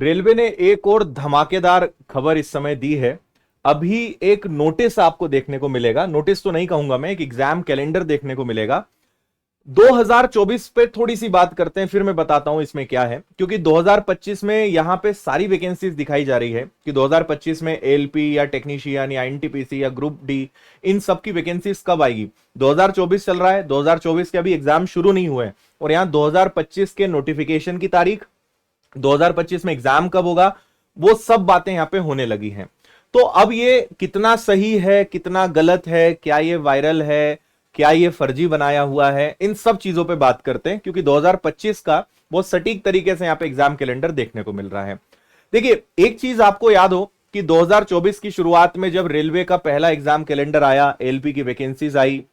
Railway ने एक और धमाकेदार खबर इस समय दी है। अभी एक नोटिस आपको देखने को मिलेगा, नोटिस तो नहीं कहूंगा मैं, एक एग्जाम कैलेंडर देखने को मिलेगा। 2024 पे थोड़ी सी बात करते हैं, फिर मैं बताता हूं इसमें क्या है, क्योंकि 2025 में यहां पे सारी वैकेंसीज दिखाई जा रही है कि 2025 में एएलपी या टेक्नीशियन या एनटीपीसी या ग्रुप डी, इन सब की वैकेंसीज कब आएगी। 2024 चल रहा है, 2024 के अभी एग्जाम शुरू नहीं हुए और यहां 2025 के नोटिफिकेशन की तारीख, 2025 में एग्जाम कब होगा, वो सब बातें यहां पे होने लगी हैं। तो अब ये कितना सही है, कितना गलत है, क्या ये वायरल है, क्या ये फर्जी बनाया हुआ है, इन सब चीजों पे बात करते हैं, क्योंकि 2025 का बहुत सटीक तरीके से यहां पे एग्जाम कैलेंडर देखने को मिल रहा है। देखिए, एक चीज आपको याद हो कि 2024 की शुरुआत में जब रेलवे का पहला एग्जाम कैलेंडर आया, एलपी की वैकेंसीज आई,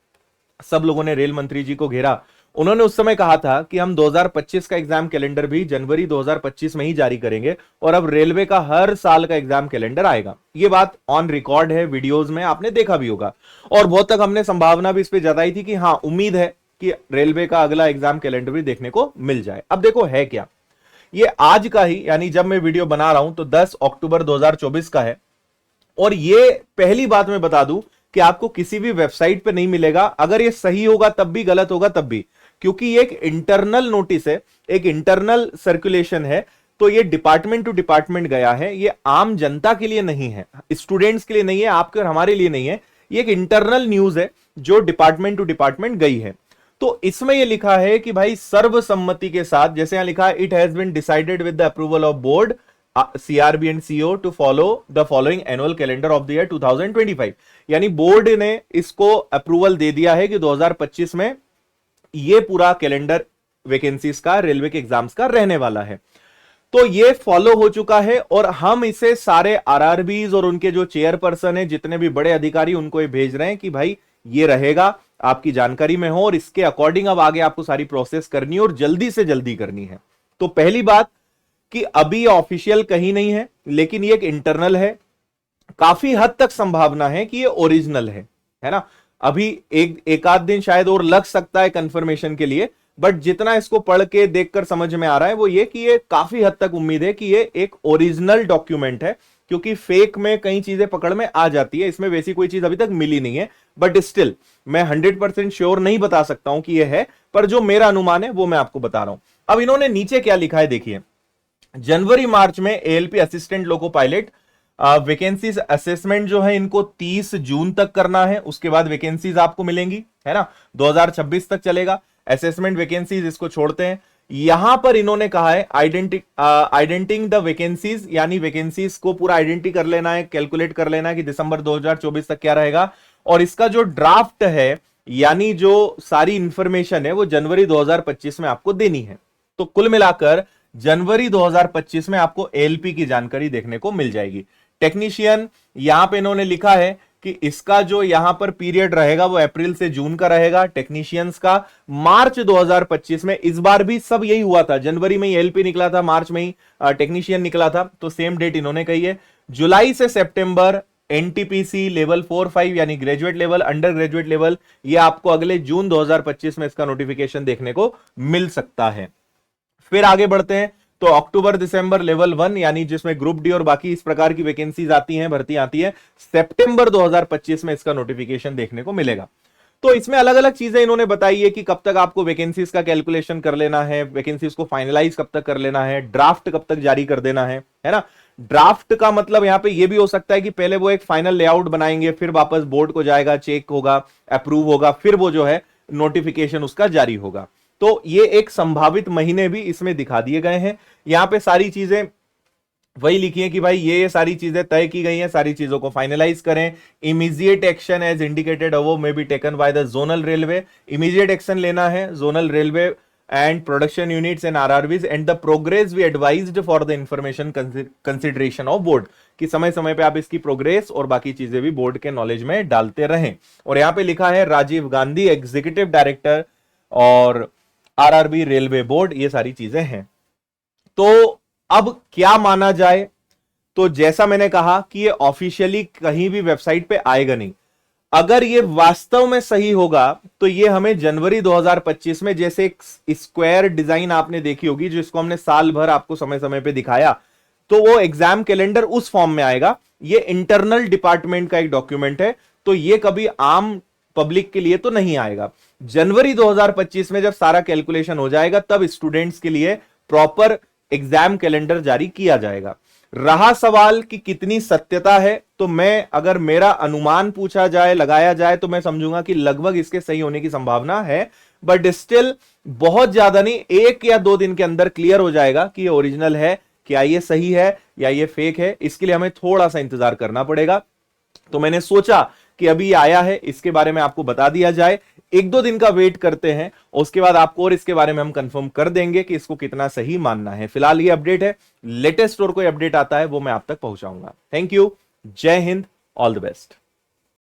सब लोगों ने रेल मंत्री जी को घेरा। उन्होंने उस समय कहा था कि हम 2025 का एग्जाम कैलेंडर भी जनवरी 2025 में ही जारी करेंगे और अब रेलवे का हर साल का एग्जाम कैलेंडर आएगा। ये बात ऑन रिकॉर्ड है, वीडियोस में आपने देखा भी होगा, और बहुत तक हमने संभावना भी इस पे जताई थी कि हां, उम्मीद है कि रेलवे का अगला एग्जाम कैलेंडर भी देखने को मिल जाए। अब देखो है क्या, ये आज का ही, यानी जब मैं वीडियो बना रहा हूं तो 10 अक्टूबर 2024 का है, और ये पहली बात मैं बता दूं कि आपको किसी भी वेबसाइट पे नहीं मिलेगा। अगर ये सही होगा तब भी, गलत होगा तब भी, क्योंकि ये एक इंटरनल नोटिस है, एक इंटरनल सर्कुलेशन है, तो ये डिपार्टमेंट टू डिपार्टमेंट गया है। ये आम जनता के लिए नहीं है, स्टूडेंट्स के लिए नहीं है, आपके और हमारे लिए नहीं है। ये एक इंटरनल न्यूज है जो डिपार्टमेंट टू डिपार्टमेंट गई है। तो इसमें यह लिखा है कि भाई सर्वसम्मति के साथ, जैसे यहां लिखा है, it has been decided with the approval of board CRB and CO to follow the following annual calendar of the year 2025। यानी बोर्ड ने इसको अप्रूवल दे दिया है कि 2025 में ये पूरा कैलेंडर वैकेंसीज का, रेलवे के एग्जाम्स का रहने वाला है। तो ये फॉलो हो चुका है और हम इसे सारे आरआरबीज और उनके जो चेयरपर्सन है, जितने भी बड़े अधिकारी, उनको ये भेज रहे हैं कि भाई ये रहेगा, आपकी जानकारी में हो, और इसके अकॉर्डिंग अब आगे आपको सारी प्रोसेस करनी है और जल्दी से जल्दी करनी है। तो पहली बात कि अभी ऑफिशियल कहीं नहीं है, लेकिन ये एक इंटरनल है। काफी हद तक संभावना है कि ये ओरिजिनल है ना। अभी एक आध दिन शायद और लग सकता है कंफर्मेशन के लिए, बट जितना इसको पढ़ के देखकर समझ में आ रहा है वो ये कि ये काफी हद तक उम्मीद है कि ये एक ओरिजिनल डॉक्यूमेंट है, क्योंकि फेक में कई चीजें पकड़ में आ जाती है। इसमें वैसी कोई चीज अभी तक मिली नहीं है, बट स्टिल मैं 100% श्योर नहीं बता सकता हूं कि ये है, पर जो मेरा अनुमान है वो मैं आपको बता रहा हूं। अब इन्होंने नीचे क्या लिखा है देखिए, जनवरी मार्च में ALP assistant loco pilot vacancies assessment जो है इनको 30 जून तक करना है, उसके बाद वैकेंसीज आपको मिलेंगी, है ना। 2026 तक चलेगा असेसमेंट वैकेंसीज, इसको छोड़ते हैं। यहां पर इन्होंने कहा है आइडेंटिंग द वैकेंसीज, यानी वैकेंसीज को पूरा आइडेंटिटी कर लेना है, कैलकुलेट कर लेना है कि दिसंबर 2024 तक क्या रहेगा, और इसका जो ड्राफ्ट है, यानी जो सारी इंफॉर्मेशन है, वो जनवरी 2025 में आपको देनी है। तो कुल मिलाकर जनवरी 2025 में आपको एएलपी की जानकारी देखने को मिल जाएगी। टेक्नीशियन, यहां पे इन्होंने लिखा है कि इसका जो यहां पर पीरियड रहेगा वो अप्रैल से जून का रहेगा, टेक्नीशियंस का। मार्च 2025 में इस बार भी सब यही हुआ था, जनवरी में ही एलपी निकला था, मार्च में ही टेक्नीशियन निकला था, तो सेम डेट इन्होंने कही है। जुलाई से सितंबर एनटीपीसी लेवल 4-5 यानी graduate level, under graduate level, ये आपको अगले जून 2025 में इसका नोटिफिकेशन देखने को मिल सकता है। फिर आगे बढ़ते हैं तो अक्टूबर दिसंबर लेवल 1 यानी जिसमें ग्रुप डी और बाकी इस प्रकार की वैकेंसीज आती हैं, भर्ती आती है, सितंबर 2025 में इसका नोटिफिकेशन देखने को मिलेगा। तो इसमें अलग अलग चीजें इन्होंने बताई है कि कब तक आपको वैकेंसीज का कैलकुलेशन कर लेना है, वैकेंसीज को फाइनलाइज कब तक कर लेना है, ड्राफ्ट कब तक जारी कर देना है ना। ड्राफ्ट का मतलब यहां पे ये भी हो सकता है कि पहले वो एक फाइनल लेआउट बनाएंगे, फिर वापस बोर्ड को जाएगा, चेक होगा, अप्रूव होगा, फिर वो जो है नोटिफिकेशन उसका जारी होगा। तो ये एक संभावित महीने भी इसमें दिखा दिए गए हैं। यहां पे सारी चीजें वही लिखी है कि भाई ये सारी चीजें तय की गई हैं, सारी चीजों को फाइनलाइज करें। Immediate action as indicated above may be taken by the zonal railway, immediate action लेना है zonal railway and production units and RRBs and the progress we advised for the information consideration of board, कि समय समय पे आप इसकी progress और बाकी चीजें भी बोर्ड के नॉलेज में डालते रहें। और यहां पे लिखा है राजीव गांधी एग्जीक्यूटिव डायरेक्टर और आरआरबी रेलवे बोर्ड, ये सारी चीजें हैं। तो अब क्या माना जाए, तो जैसा मैंने कहा कि ये ऑफिशियली कहीं भी वेबसाइट पे आएगा नहीं। अगर ये वास्तव में सही होगा तो ये हमें जनवरी 2025 में, जैसे एक स्क्वायर डिजाइन आपने देखी होगी, जो इसको हमने साल भर आपको समय समय पे दिखाया, तो वो एग्जाम कैलेंडर उस फॉर्म में आएगा। ये इंटरनल डिपार्टमेंट का एक डॉक्यूमेंट है, तो ये कभी आम पब्लिक के लिए तो नहीं आएगा। जनवरी 2025 में जब सारा कैलकुलेशन हो जाएगा तब स्टूडेंट्स के लिए प्रॉपर एग्जाम कैलेंडर जारी किया जाएगा। रहा सवाल कि कितनी सत्यता है, तो मैं अगर मेरा अनुमान पूछा जाए, लगाया जाए, तो मैं समझूंगा कि लगभग इसके सही होने की संभावना है, बट स्टिल बहुत ज्यादा नहीं, 1 या 2 दिन के अंदर क्लियर हो जाएगा कि ये ओरिजिनल है, क्या ये सही है या ये फेक है। इसके लिए हमें थोड़ा सा इंतजार करना पड़ेगा। तो मैंने सोचा कि अभी आया है, इसके बारे में आपको बता दिया जाए। 1-2 दिन का वेट करते हैं और उसके बाद आपको और इसके बारे में हम कंफर्म कर देंगे कि इसको कितना सही मानना है। फिलहाल ये अपडेट है, लेटेस्ट और कोई अपडेट आता है वो मैं आप तक पहुंचाऊंगा। थैंक यू, जय हिंद, ऑल द बेस्ट।